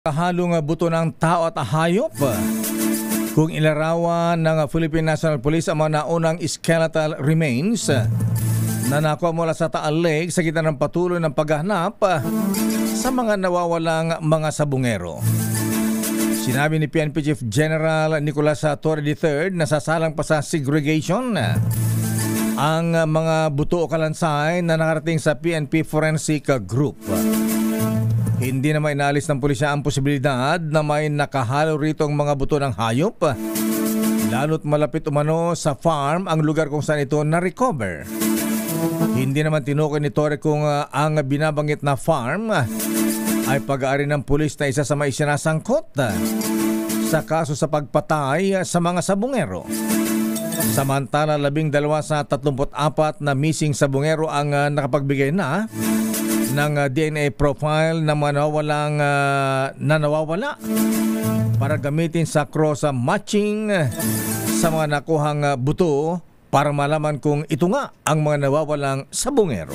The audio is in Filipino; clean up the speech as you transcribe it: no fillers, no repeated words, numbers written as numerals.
Kahalong buto ng tao at hayop. Kung ilarawan ng Philippine National Police ang mga naunang skeletal remains na nakuha mula sa Taal Lake sa gitna ng patuloy ng paghahanap sa mga nawawalang mga sabungero. Sinabi ni PNP Chief General Nicolas Torre III na sasalang pa sa segregation ang mga buto o kalansay na nakarating sa PNP Forensic Group. Hindi naman inaalis ng pulisya ang posibilidad na may nakahalo rito ang mga buto ng hayop, lalo't malapit umano sa farm ang lugar kung saan ito na-recover. Hindi naman tinukoy ni Torre kung ang binabanggit na farm ay pag-aari ng pulis na isa sa mga isinasangkot sa kaso sa pagpatay sa mga sabungero. Samantala, 12 sa 34 na missing sabungero ang nakapagbigay na ng DNA profile na nawawalang nawawala para gamitin sa cross matching sa mga nakuhang buto para malaman kung ito nga ang mga nawawalang sabungero.